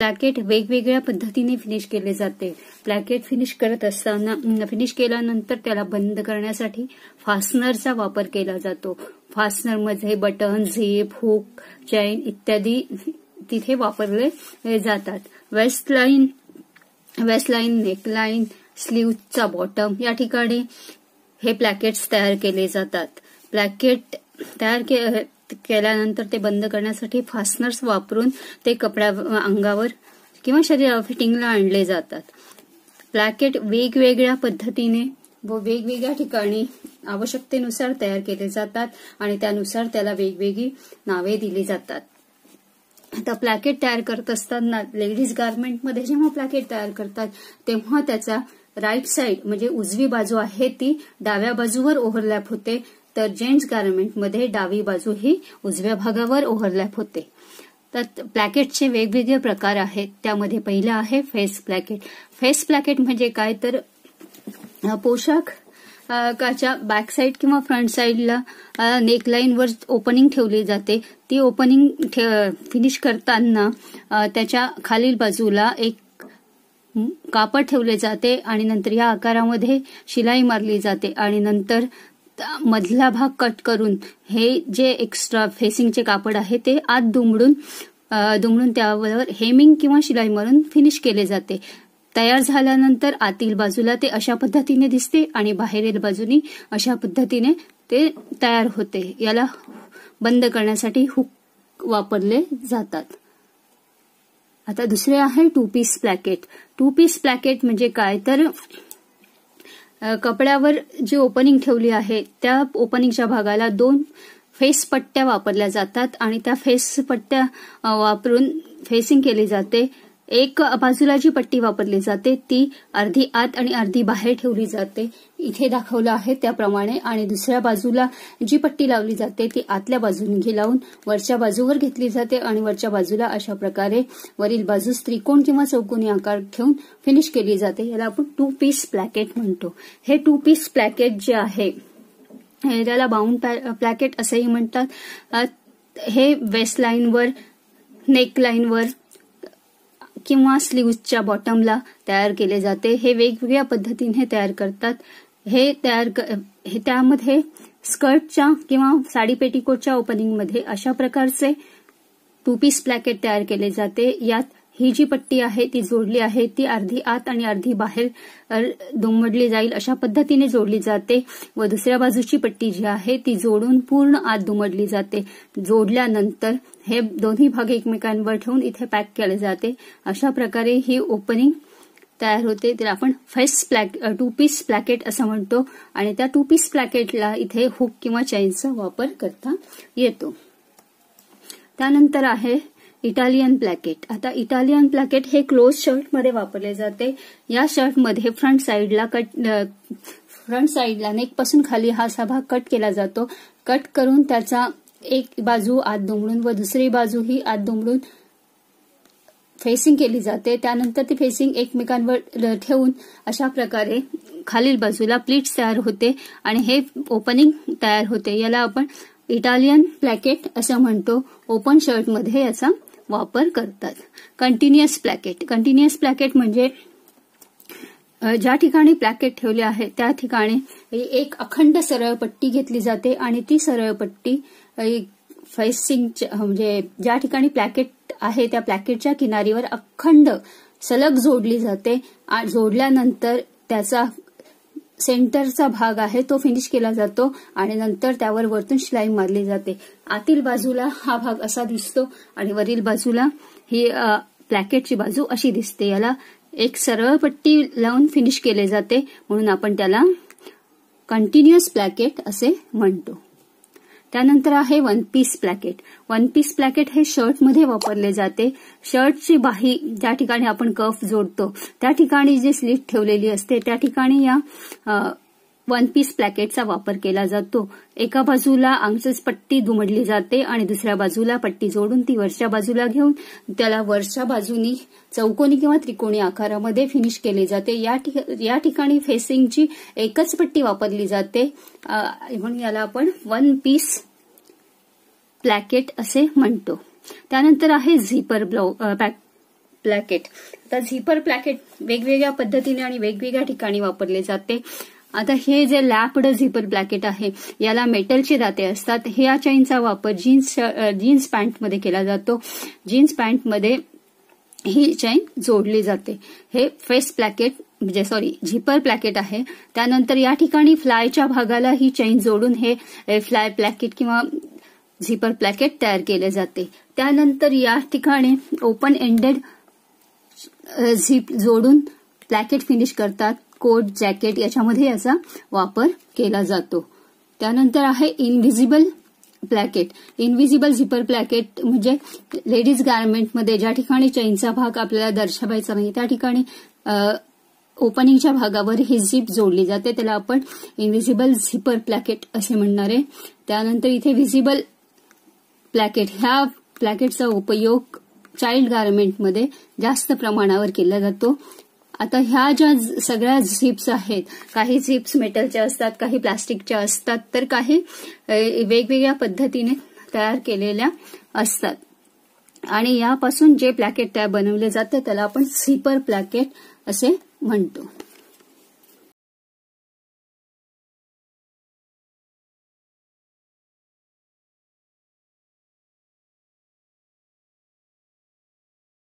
प्लॅकेट वेगवेगळ्या पद्धतीने फिनिश केले जाते. प्लॅकेट फिनिश करत असताना फिनिश केल्यानंतर त्याला बंद करण्यासाठी फास्टनरचा वापर केला जातो. फास्टनरमध्ये बटन, झिप, हुक, चैन इत्यादी तिथे वापरले जातात. वेस्टलाईन, नेकलाईन, स्लीव्हचा बॉटम या ठिकाणी हे प्लॅकेट्स तयार केले जातात. प्लॅकेट तयार केल्यानंतर ते बंद करण्यासाठी फास्टनर्स वापरून ते अंगावर किंवा शरीरावर फिटिंगला आणले जातात. प्लॅकेट वेगवेगळ्या पद्धतीने व वेगवेगळ्या ठिकाणी आवश्यकतेनुसार तयार केले जातात आणि त्यानुसार त्याला वेगवेगळी नावे दिली जातात. आता प्लॅकेट तयार करत असताना लेडीज गार्मेंटमध्ये जेव्हा प्लॅकेट तयार करतात तेव्हा त्याचा राईट साइड म्हणजे उजवी बाजू आहे ती डाव्या बाजूवर ओव्हरलॅप होते, तर जेंट्स गार्मेंटमध्ये डावी बाजू ही उजव्या भागावर ओव्हरलॅप होते. तर प्लॅकेटचे वेगवेगळे प्रकार आहेत. त्यामध्ये पहिला आहे फेस प्लॅकेट. फेस प्लॅकेट म्हणजे काय तर पोशाखाच्या बॅक साइड किंवा फ्रंट साइडला नेकलाईनवर ओपनिंग ठेवली जाते. ती ओपनिंग फिनिश करताना त्याच्या खालील बाजूला एक कापड ठेवले जाते आणि नंतर या आकारामध्ये शिलाई मारली जाते आणि नंतर मधला भाग कट करून हे जे एक्स्ट्रा फेसिंगचे कापड आहे ते आत दुमडून त्यावर हेमिंग किंवा शिलाई मारून फिनिश केले जाते. तयार झाल्यानंतर आतील बाजूला ते अशा पद्धतीने दिसते आणि बाहेरील बाजूनी अशा पद्धतीने ते तयार होते. याला बंद करण्यासाठी हुक वापरले जातात. आता दुसरे आहे टू पीस प्लॅकेट. टू पीस प्लॅकेट म्हणजे काय तर कपड्यावर जी ओपनिंग ठेवली आहे त्या ओपनिंगच्या भागाला 2 फेस पट्ट्या वापरल्या जातात आणि त्या फेस पट्ट्या वापरून फेसिंग केली जाते. एक बाजूला जी पट्टी वापरली जाते ती अर्धी आत आणि अर्धी बाहेर ठेवली जाते, इथे दाखवलं आहे त्याप्रमाणे, आणि दुसऱ्या बाजूला जी पट्टी लावली जाते ती आतल्या बाजूने लावून वरच्या बाजूवर घेतली जाते आणि वरच्या बाजूला अशा प्रकारे वरील बाजूस त्रिकोण किंवा चौकोनी आकार ठेवून फिनिश केली जाते. याला आपण टू पीस प्लॅकेट म्हणतो. हे टू पीस प्लॅकेट जे आहे त्याला बाउंड प्लॅकेट असेही म्हणतात. हे वेस्ट लाईनवर, नेकलाईनवर किंवा स्लीव्हच्या बॉटमला तयार केले जाते. हे वेगवेगळ्या पद्धतीने तयार करतात. हे त्यामध्ये स्कर्टच्या किंवा साडी पेटीकोटच्या ओपनिंगमध्ये अशा प्रकारचे टू पीस प्लॅकेट तयार केले जाते. यात ही जी पट्टी आहे ती जोडली आहे ती अर्धी आत आणि अर्धी बाहेर दुमडली जाईल अशा पद्धतीने जोडली जाते व दुसऱ्या बाजूची पट्टी जी आहे ती जोडून पूर्ण आत दुमडली जाते. जोडल्यानंतर हे दोन्ही भाग एकमेकांवर ठेवून इथे पॅक केले जाते. अशा प्रकारे ही ओपनिंग तयार होते. तर आपण टू पीस प्लॅकेट असं म्हणतो आणि त्या टू पीस प्लॅकेटला इथे हुक किंवा चैनचा वापर करता येतो. त्यानंतर आहे इटालियन प्लॅकेट. आता इटालियन प्लॅकेट हे क्लोज शर्टमध्ये वापरले जाते. या शर्टमध्ये फ्रंट साइडला नेकपासून खाली हा असा भाग कट केला जातो. कट करून त्याचा एक बाजू आत दुमडून व दुसरी बाजू ही आत दुमडून फेसिंग केली जाते. त्यानंतर ती फेसिंग एकमेकांवर ठेवून अशा प्रकारे खालील बाजूला प्लीट्स तयार होते आणि हे ओपनिंग तयार होते. याला आपण इटालियन प्लॅकेट असं म्हणतो. ओपन शर्टमध्ये याचा वापर करतात. कंटिन्युअस प्लॅकेट म्हणजे ज्या ठिकाणी प्लॅकेट ठेवले आहे त्या ठिकाणी एक अखंड सरळ पट्टी घेतली जाते आणि ती सरळ पट्टी फेसिंग म्हणजे ज्या ठिकाणी प्लॅकेट आहे त्या प्लॅकेटच्या किनारीवर अखंड सलग जोडली जाते. जोडल्यानंतर त्याचा सेंटरचा भाग आहे तो फिनिश केला जातो आणि नंतर त्यावर वरतून शिलाई मारली जाते. आतील बाजूला हा भाग असा दिसतो आणि वरील बाजूला ही प्लॅकेटची बाजू अशी दिसते. याला एक सरळ पट्टी लावून फिनिश केले जाते म्हणून आपण त्याला कंटिन्युअस प्लॅकेट असे म्हणतो. त्यानंतर आहे वन पीस प्लॅकेट. वन पीस प्लॅकेट हे शर्टमध्ये वापरले जाते. शर्टची बाही ज्या ठिकाणी आपण कफ जोडतो त्या ठिकाणी जी स्लीट ठेवलेली असते त्या ठिकाणी या वन पीस प्लॅकेटचा वापर केला जातो. एका बाजूला अंगच पट्टी दुमडली जाते आणि दुसऱ्या बाजूला पट्टी जोडून ती वरच्या बाजूला घेऊन त्याला वरच्या बाजूनी चौकोनी किंवा त्रिकोणी आकारामध्ये फिनिश केले जाते. या ठिकाणी फेसिंगची एकच पट्टी वापरली जाते म्हणून याला आपण वन पीस प्लॅकेट असे म्हणतो. त्यानंतर आहे झिपर प्लॅकेट. आता झिपर प्लॅकेट वेगवेगळ्या पद्धतीने आणि वेगवेगळ्या ठिकाणी वापरले जाते. आता हे जे लॅप्ड झिपर प्लॅकेट आहे याला मेटलचे दाते असतात. ह्या चेनचा वापर जीन्स पॅन्टमध्ये केला जातो. जीन्स पॅन्टमध्ये ही चेन जोडली जाते. हे फेस प्लॅकेट म्हणजे झिपर प्लॅकेट आहे. त्यानंतर या ठिकाणी फ्लायच्या भागाला ही चेन जोडून हे फ्लाय प्लॅकेट किंवा झिपर प्लॅकेट तयार केले जाते. त्यानंतर या ठिकाणी ओपन एंडेड झिप जोडून प्लॅकेट फिनिश करतात. कोट, जॅकेट याच्यामध्ये याचा वापर केला जातो. त्यानंतर आहे इनव्हिजिबल प्लॅकेट. इनव्हिजिबल झिपर प्लॅकेट म्हणजे लेडीज गार्मेंटमध्ये ज्या ठिकाणी चेनचा भाग आपल्याला दर्शवायचा नाही त्या ठिकाणी ओपनिंगच्या भागावर ही झिप जोडली जाते. त्याला आपण इनव्हिजिबल झिपर प्लॅकेट असे म्हणणार आहे. त्यानंतर इथे व्हिजिबल प्लॅकेट, ह्या प्लॅकेटचा उपयोग चाइल्ड गार्मेंटमध्ये जास्त प्रमाणावर केला जातो. आता ह्या ज्या सगळ्या झिप्स आहेत, काही झिप्स मेटलच्या असतात, काही प्लास्टिकच्या असतात, तर काही वेगवेगळ्या पद्धतीने तयार केलेल्या असतात. आणि यापासून जे प्लॅकेट तयार बनवले जाते त्याला आपण झिपर प्लॅकेट असे म्हणतो.